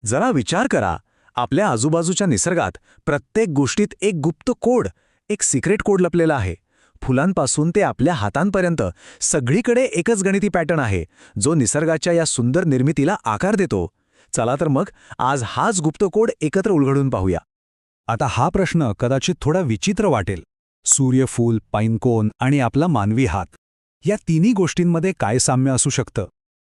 जरा विचार करा, आपल्या आजूबाजूच्या निसर्गात प्रत्येक गोष्टीत एक गुप्त कोड, एक सिक्रेट कोड लपलेला आहे. फुलांपासून ते आपल्या हातांपर्यंत सगळीकडे एकच गणिती पॅटर्न आहे, जो निसर्गाच्या या सुंदर निर्मितीला आकार देतो. चला तर मग आज हाच गुप्त कोड एकत्र उलगडून पाहूया. आता हा प्रश्न कदाचित थोडा विचित्र वाटेल. सूर्यफूल, पाईनकोन आणि आपला मानवी हात, या तिन्ही गोष्टींमध्ये काय साम्य असू शकतं?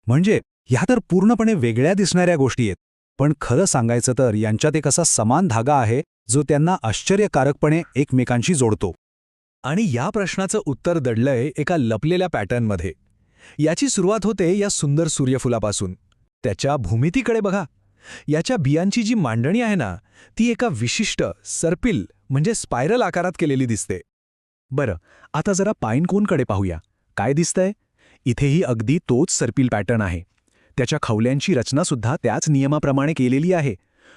म्हणजे ह्या तर पूर्णपणे वेगळ्या दिसणाऱ्या गोष्टी आहेत, पण खरं सांगायचं तर यांच्यात एक असा समान धागा आहे जो त्यांना आश्चर्यकारकपणे एकमेकांशी जोडतो. आणि या प्रश्नाचं उत्तर दडलंय एका लपलेल्या पॅटर्नमध्ये. याची सुरुवात होते या सुंदर सूर्यफुलापासून. त्याच्या भूमितीकडे बघा. याच्या बियांची जी मांडणी आहे ना, ती एका विशिष्ट सर्पिल म्हणजे स्पायरल आकारात केलेली दिसते. बरं, आता जरा पाईनकोनकडे पाहूया. काय दिसतंय? इथेही अगदी तोच सर्पिल पॅटर्न आहे. त्याच्या खवल्यांची रचनासुद्धा त्याच नियमाप्रमाणे केलेली आहे.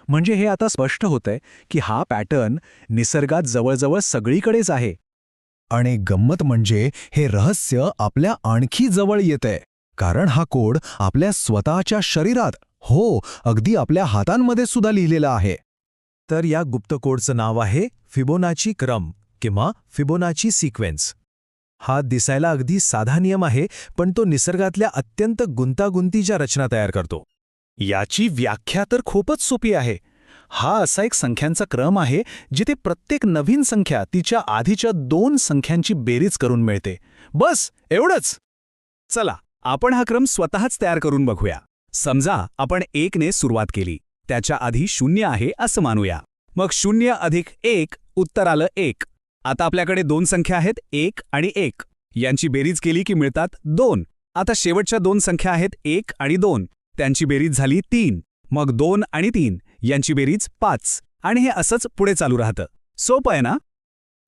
म्हणजे हे आता स्पष्ट होतंय की हा पॅटर्न निसर्गात जवळजवळ सगळीकडेच आहे. आणि गंमत म्हणजे हे रहस्य आपल्या आणखी जवळ येतंय, कारण हा कोड आपल्या स्वतःच्या शरीरात, हो, अगदी आपल्या हातांमध्ये सुद्धा लिहिलेला आहे. तर या गुप्त कोडचं नाव आहे फिबोनाची क्रम किंवा फिबोनाची सिक्वेन्स. हा दिसायला अगदी साधा नियम आहे, पण तो निसर्गातल्या अत्यंत गुंतागुंतीच्या रचना तयार करतो. याची व्याख्या तर खूपच सोपी आहे. हा असा एक संख्यांचा क्रम आहे जिथे प्रत्येक नवीन संख्या तिच्या आधीच्या 2 संख्यांची बेरीज करून मिळते. बस एवढंच. चला, आपण हा क्रम स्वतःच तयार करून बघूया. समजा आपण 1 ने सुरुवात केली. त्याच्या आधी 0 आहे असं मानूया. मग 0 अधिक 1 उत्तर आलं 1. आता आपल्याकडे 2 संख्या आहेत 1 आणि 1. यांची बेरीज केली की मिळतात 2. आता शेवटच्या 2 संख्या आहेत 1 आणि 2. त्यांची बेरीज झाली 3. मग 2 आणि 3 यांची बेरीज 5. आणि हे असंच पुढे चालू राहतं. सोपं आहे ना?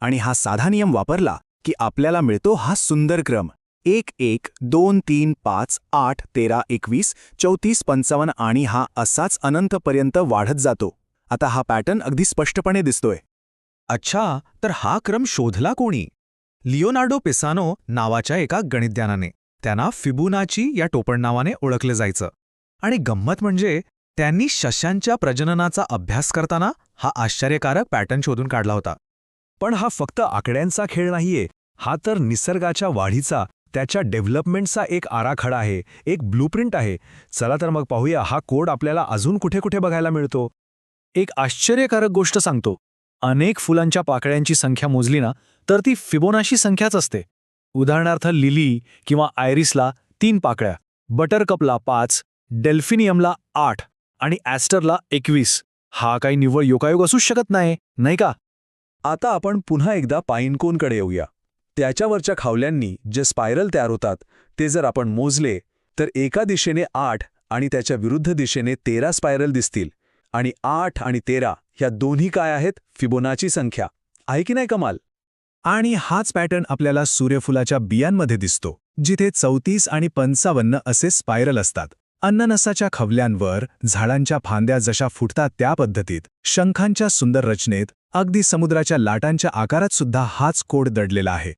आणि हा साधा नियम वापरला की आपल्याला मिळतो हा सुंदर क्रम. 1 1 2 3 5 8 13 21 34 55 आणि हा असाच अनंतपर्यंत वाढत जातो. आता हा पॅटर्न अगदी स्पष्टपणे दिसतोय. अच्छा, तर हा क्रम शोधला कोणी? लिओनार्डो पिसानो नावाच्या एका गणितज्ञानाने. त्यांना फिबोनाची या टोपणनावाने ओळखले जायचं. आणि गंमत म्हणजे त्यांनी सशांच्या प्रजननाचा अभ्यास करताना हा आश्चर्यकारक पॅटर्न शोधून काढला होता. पण हा फक्त आकड्यांचा खेळ नाहीये. हा तर निसर्गाच्या वाढीचा, त्याच्या डेव्हलपमेंटचा एक आराखडा आहे, एक ब्लूप्रिंट आहे. चला तर मग पाहूया हा कोड आपल्याला अजून कुठे कुठे बघायला मिळतो. एक आश्चर्यकारक गोष्ट सांगतो. अनेक फुलांच्या पाकळ्यांची संख्या मोजली ना, तर ती फिबोनाची संख्याच असते. उदाहरणार्थ लिली किंवा आयरिसला 3 पाकळ्या, बटरकपला 5, डेल्फिनियमला 8 आणि ॲस्टरला 21. हा काही निव्वळ योगायोग असूच शकत नाही, नाही का? आता आपण पुन्हा एकदा पाईनकोनकडे येऊया. त्याच्यावरच्या खावल्यांनी जे स्पायरल तयार होतात ते जर आपण मोजले तर एका दिशेने 8 आणि त्याच्या विरुद्ध दिशेने 13 स्पायरल दिसतील. आणि 8 आणि 13 ह्या दोन्ही काय आहेत? फिबोनाची संख्या आहे की नाही कमाल? आणि हाच पॅटर्न आपल्याला सूर्यफुलाच्या बियांमध्ये दिसतो, जिथे 34 आणि 55 असे स्पायरल असतात. अननसाच्या खवल्यांवर झाडांच्या फांद्या जशा फुटतात त्या पद्धतीत, शंखांच्या सुंदर रचनेत, अगदी समुद्राच्या लाटांच्या आकारात सुद्धा हाच कोड दडलेला आहे.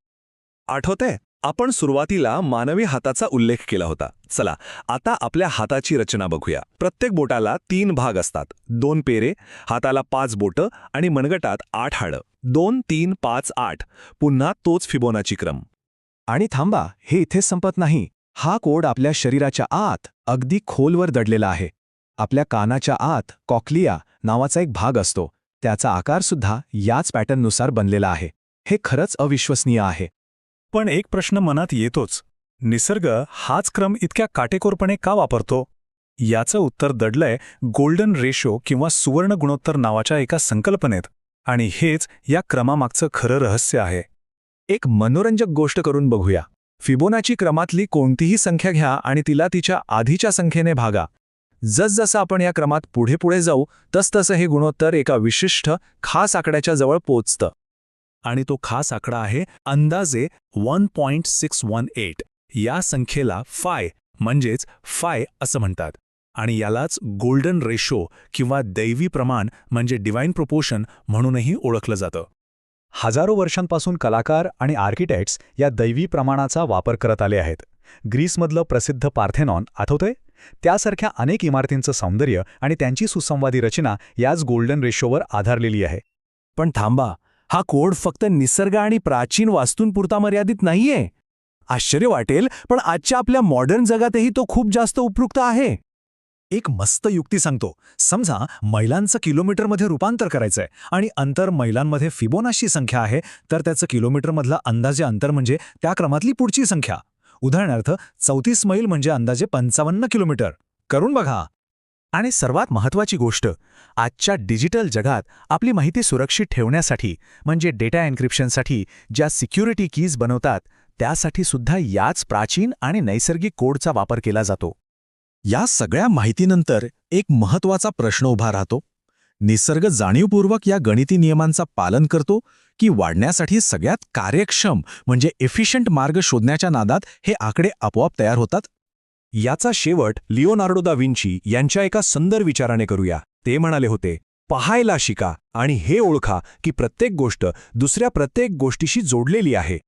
आठवतंय? आपण सुरुवातीला मानवी हाताचा उल्लेख केला होता. चला, आता आपल्या हाताची रचना बघूया. प्रत्येक बोटाला 3 भाग असतात. 2 पेरे, हाताला 5 बोटं आणि मनगटात 8 हाडं. 2 3 5 8. पुन्हा तोच फिबोनाची क्रम. आणि थांबा, हे इथेच संपत नाही. हा कोड आपल्या शरीराच्या आत अगदी खोलवर दडलेला आहे. आपल्या कानाच्या आत कॉक्लिया नावाचा एक भाग असतो. त्याचा आकारसुद्धा याच पॅटर्ननुसार बनलेला आहे. हे खरंच अविश्वसनीय आहे. पण एक प्रश्न मनात येतोच. निसर्ग हाच क्रम इतक्या काटेकोरपणे का वापरतो? याचं उत्तर दडलंय गोल्डन रेशो किंवा सुवर्ण गुणोत्तर नावाच्या एका संकल्पनेत. आणि हेच या क्रमामागचं खरं रहस्य आहे. एक मनोरंजक गोष्ट करून बघूया. फिबोनाची क्रमातली कोणतीही संख्या घ्या आणि तिला तिच्या आधीच्या संख्येने भागा. जसजसं आपण या क्रमात पुढे पुढे जाऊ तसतसं हे गुणोत्तर एका विशिष्ट खास आकड्याच्या जवळ पोचतं. आणि तो खास आकडा आहे अंदाजे 1.618. या संख्येला फाय म्हणजेच फाय असं म्हणतात. आणि यालाच गोल्डन रेशो किंवा दैवी प्रमाण म्हणजे डिवाइन प्रोपोर्शन म्हणूनही ओळखलं जातं. हजारो वर्षांपासून कलाकार आणि आर्किटेक्ट्स या दैवी प्रमाणाचा वापर करत आले आहेत. ग्रीसमधलं प्रसिद्ध पार्थेनॉन आठवतंय? त्यासारख्या अनेक इमारतींचं सौंदर्य आणि त्यांची सुसंवादी रचना याच गोल्डन रेशोवर आधारलेली आहे. पण थांबा, हा कोड फक्त निसर्ग आणि प्राचीन वास्तूंपुरता मर्यादित नाहीये. आश्चर्य वाटेल, पण आजच्या आपल्या मॉडर्न जगातही तो खूप जास्त उपयुक्त आहे. एक मस्त युक्ती सांगतो. समजा मैलांचं किलोमीटरमध्ये रूपांतर करायचंय आणि अंतर मैलांमध्ये फिबोनाची संख्या आहे, तर त्याचं किलोमीटरमधला अंदाजे अंतर म्हणजे त्या क्रमातली पुढची संख्या. उदाहरणार्थ 34 मैल म्हणजे अंदाजे 55 किलोमीटर. करून बघा. आणि सर्वात महत्त्वाची गोष्ट, आजच्या डिजिटल जगात आपली माहिती सुरक्षित ठेवण्यासाठी म्हणजे डेटा एन्क्रिप्शनसाठी ज्या सिक्युरिटी कीज बनवतात, त्यासाठी सुद्धा याच प्राचीन आणि नैसर्गिक कोडचा वापर केला जातो. या सगळ्या माहितीनंतर एक महत्त्वाचा प्रश्न उभा राहतो. निसर्ग जाणीवपूर्वक या गणिती नियमांचा पालन करतो की वाढण्यासाठी सगळ्यात कार्यक्षम म्हणजे एफिशियंट मार्ग शोधण्याच्या नादात हे आकडे आपोआप तयार होतात? याचा शेवट लिओनार्डो दा विंची यांच्या एका सुंदर विचाराने करूया. ते म्हणाले होते, पाहायला शिका आणि हे ओळखा की प्रत्येक गोष्ट दुसऱ्या प्रत्येक गोष्टीशी जोडलेली आहे.